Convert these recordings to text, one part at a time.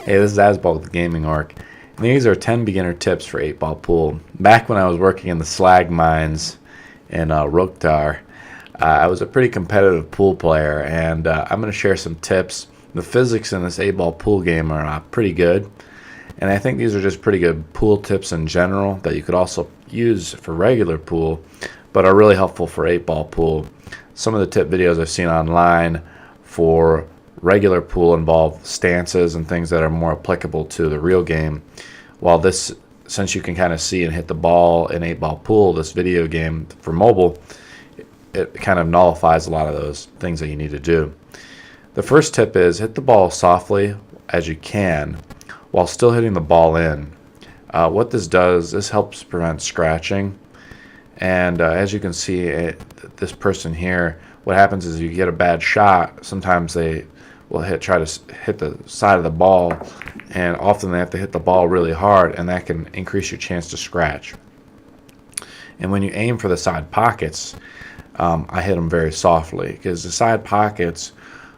Hey, this is Asball with the Gaming Arc, and these are 10 beginner tips for 8-ball pool. Back when I was working in the slag mines in Rokhtar, I was a pretty competitive pool player, and I'm going to share some tips. The physics in this 8-ball pool game are pretty good, and I think these are just pretty good pool tips in general that you could also use for regular pool, but are really helpful for 8-ball pool. Some of the tip videos I've seen online for regular pool involve stances and things that are more applicable to the real game, while this, since you can kind of see and hit the ball in 8-ball pool, this video game for mobile, it kind of nullifies a lot of those things that you need to do. The first tip is hit the ball softly as you can while still hitting the ball in. What this does, this helps prevent scratching, and as you can see, this person here, what happens is you get a bad shot, sometimes they will try to hit the side of the ball, and often they have to hit the ball really hard, and that can increase your chance to scratch. And when you aim for the side pockets, I hit them very softly, because the side pockets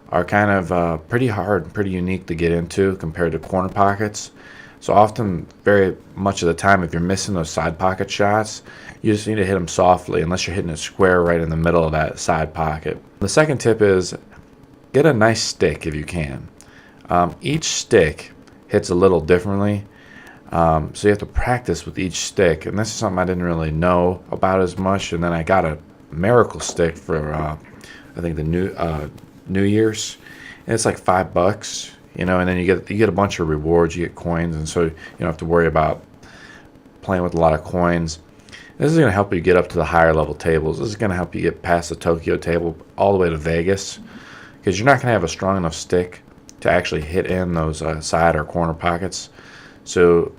are kind of pretty hard, pretty unique to get into compared to corner pockets. So often, very much of the time, if you're missing those side pocket shots, you just need to hit them softly, unless you're hitting a square right in the middle of that side pocket. The second tip is get a nice stick if you can. Each stick hits a little differently, so you have to practice with each stick, and this is something I didn't really know about as much, and then I got a miracle stick for I think the New Year's, and it's like $5, you know, and then you get a bunch of rewards, you get coins, and so you don't have to worry about playing with a lot of coins. This is going to help you get up to the higher level tables. This is going to help you get past the Tokyo table all the way to Vegas, because you're not going to have a strong enough stick to actually hit in those side or corner pockets. So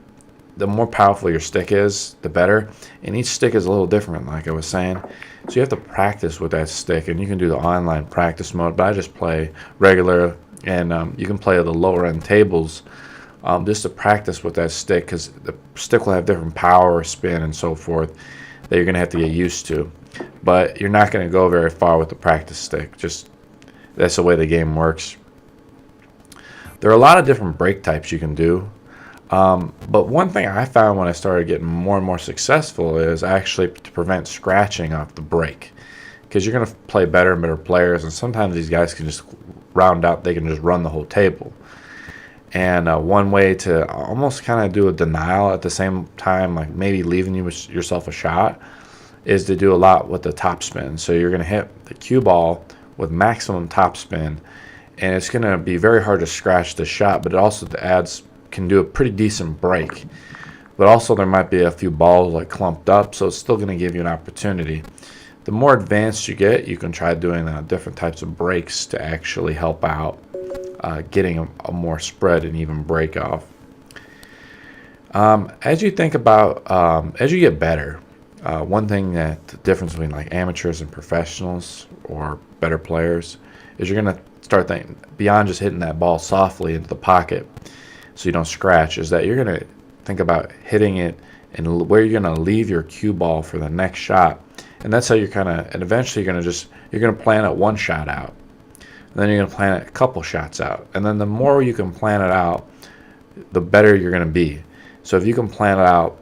the more powerful your stick is, the better. And each stick is a little different, like I was saying. So you have to practice with that stick, and you can do the online practice mode, but I just play regular, and you can play the lower end tables just to practice with that stick, because the stick will have different power, spin, and so forth that you're going to have to get used to. But you're not going to go very far with the practice stick. Just that's the way the game works. There are a lot of different break types you can do. But one thing I found when I started getting more and more successful is actually to prevent scratching off the break. Because you're going to play better and better players, and sometimes these guys can just round out, they can just run the whole table. And one way to almost kind of do a denial at the same time, like maybe leaving yourself a shot, is to do a lot with the topspin. So you're going to hit the cue ball with maximum topspin, and it's going to be very hard to scratch the shot, but it also can do a pretty decent break. But also there might be a few balls like clumped up, so it's still going to give you an opportunity. The more advanced you get, you can try doing different types of breaks to actually help out getting a more spread and even break off. As you think about, as you get better, one thing that the difference between like amateurs and professionals or better players is you're going to start thinking beyond just hitting that ball softly into the pocket so you don't scratch, is that you're going to think about hitting it and where you're going to leave your cue ball for the next shot. And that's how you're and eventually you're going to plan it one shot out. And then you're going to plan it a couple shots out. And then the more you can plan it out, the better you're going to be. So if you can plan it out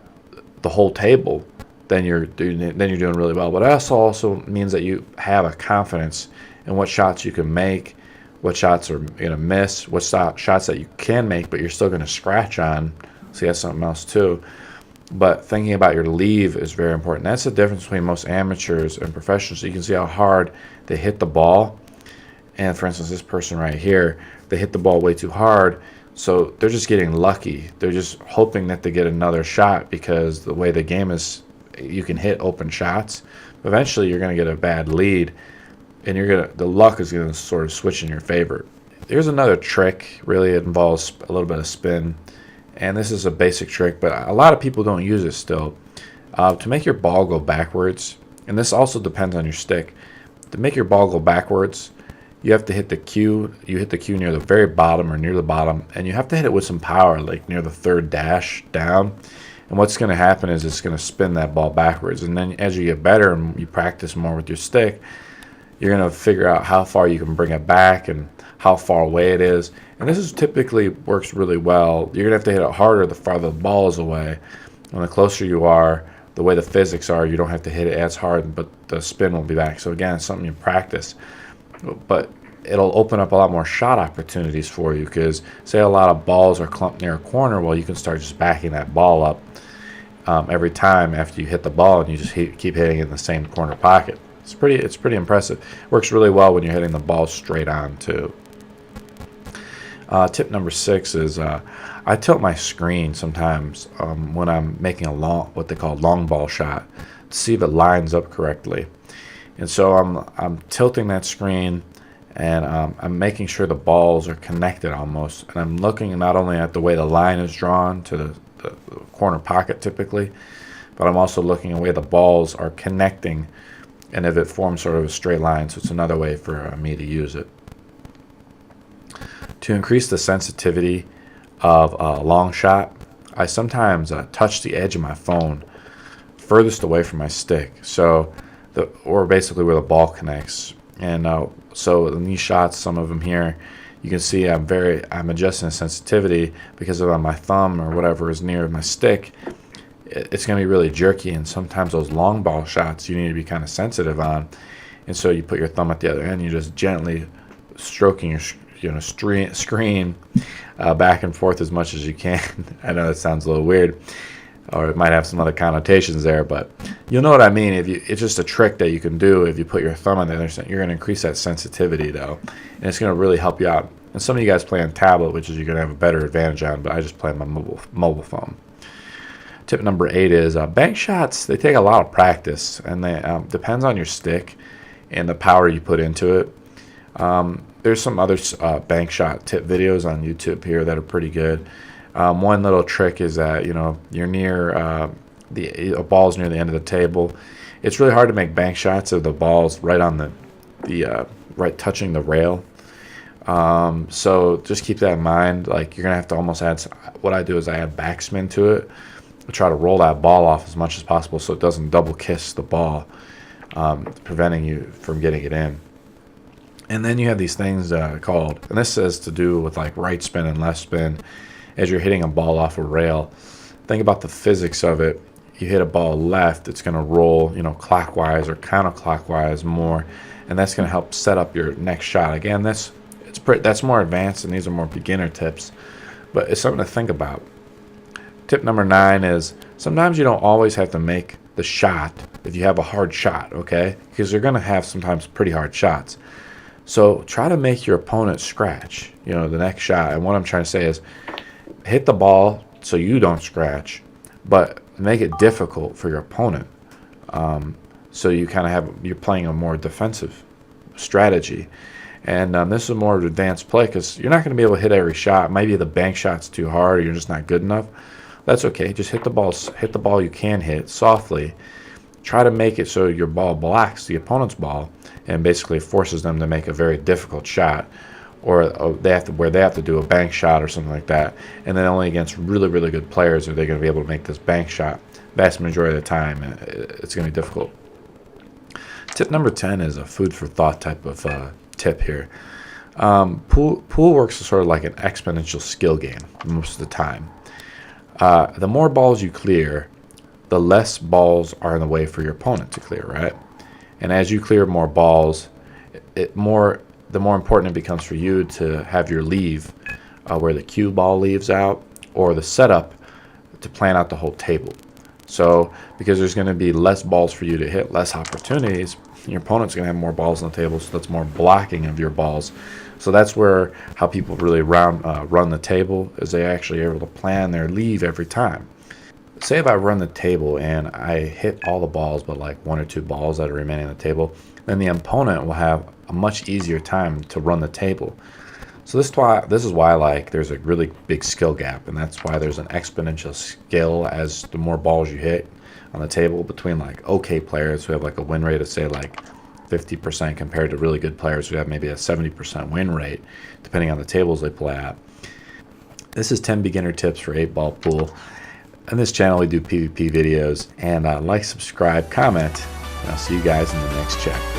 the whole table, then you're doing really well. But that also means that you have a confidence in what shots you can make, what shots are going to miss, what shots that you can make but you're still going to scratch on. See, that's something else too. But thinking about your leave is very important. That's the difference between most amateurs and professionals. So you can see how hard they hit the ball. And for instance, this person right here, they hit the ball way too hard, so they're just getting lucky. They're just hoping that they get another shot, because the way the game is, you can hit open shots. Eventually, you're going to get a bad lead, and the luck is going to sort of switch in your favor. Here's another trick. Really, it involves a little bit of spin, and this is a basic trick, but a lot of people don't use it still. To make your ball go backwards, and this also depends on your stick. To make your ball go backwards, you have to hit the cue. You hit the cue near the very bottom or near the bottom, and you have to hit it with some power, like near the third dash down. And what's going to happen is it's going to spin that ball backwards. And then as you get better and you practice more with your stick, You're going to figure out how far you can bring it back and how far away it is. And this is typically works really well. You're going to have to hit it harder the farther the ball is away. And the closer you are, the way the physics are, you don't have to hit it as hard, but the spin will be back. So again, it's something you practice. But it'll open up a lot more shot opportunities for you, because say a lot of balls are clumped near a corner, well, you can start just backing that ball up every time after you hit the ball, and you just keep hitting it in the same corner pocket. It's pretty impressive. Works really well when you're hitting the ball straight on too. Tip number 6 is I tilt my screen sometimes when I'm making a what they call long ball shot, to see if it lines up correctly. And so I'm tilting that screen, and I'm making sure the balls are connected almost. And I'm looking not only at the way the line is drawn to the corner pocket typically, but I'm also looking at the way the balls are connecting, and if it forms sort of a straight line. So it's another way for me to use it. To increase the sensitivity of a long shot, I sometimes touch the edge of my phone furthest away from my stick, or basically where the ball connects. And so in these shots, some of them here, you can see I'm adjusting the sensitivity, because if my thumb or whatever is near my stick, it's going to be really jerky. And sometimes those long ball shots you need to be kind of sensitive on. And so you put your thumb at the other end, you're just gently stroking your screen back and forth as much as you can. I know that sounds a little weird, or it might have some other connotations there, but you'll know what I mean. It's just a trick that you can do if you put your thumb on there. You're going to increase that sensitivity though, and it's going to really help you out. And some of you guys play on tablet, which is you're going to have a better advantage on, but I just play on my mobile phone. Tip number 8 is bank shots. They take a lot of practice, and they depends on your stick and the power you put into it. There's some other bank shot tip videos on YouTube here that are pretty good. One little trick is that you're near a ball's near the end of the table. It's really hard to make bank shots if the ball's right on the right touching the rail. So just keep that in mind. Like, you're gonna have to almost add. What I do is I add backspin to it. I try to roll that ball off as much as possible so it doesn't double kiss the ball, preventing you from getting it in. And then you have these things called, and this has to do with like right spin and left spin. As you're hitting a ball off a rail, think about the physics of it. You hit a ball left, it's going to roll, clockwise or counterclockwise more, and that's going to help set up your next shot. Again, that's more advanced, and these are more beginner tips, but it's something to think about. Tip number 9 is sometimes you don't always have to make the shot if you have a hard shot, okay? Because you're going to have sometimes pretty hard shots. So try to make your opponent scratch, the next shot. And what I'm trying to say is hit the ball so you don't scratch, but make it difficult for your opponent. So you kind of you're playing a more defensive strategy. And this is a more advanced play, because you're not going to be able to hit every shot. Maybe the bank shot's too hard, or you're just not good enough. That's okay. Just hit the ball you can hit softly. Try to make it so your ball blocks the opponent's ball and basically forces them to make a very difficult shot, or they have to do a bank shot or something like that. And then only against really, really good players are they going to be able to make this bank shot. Vast majority of the time, it's going to be difficult. Tip number 10 is a food for thought type of tip here. Pool works sort of like an exponential skill game most of the time. The more balls you clear, the less balls are in the way for your opponent to clear, right? And as you clear more balls, the more important it becomes for you to have your leave where the cue ball leaves out, or the setup to plan out the whole table. So because there's going to be less balls for you to hit, less opportunities, your opponent's going to have more balls on the table, so that's more blocking of your balls. So that's where how people really run the table, is they actually are able to plan their leave every time. Say if I run the table and I hit all the balls but like 1 or 2 balls that are remaining on the table, then the opponent will have a much easier time to run the table. So this is why there's a really big skill gap, and that's why there's an exponential skill as the more balls you hit on the table between like okay players who have like a win rate of say like 50% compared to really good players who have maybe a 70% win rate, depending on the tables they play at. This is 10 beginner tips for 8-ball pool. On this channel, we do PvP videos, and like, subscribe, comment, and I'll see you guys in the next chapter.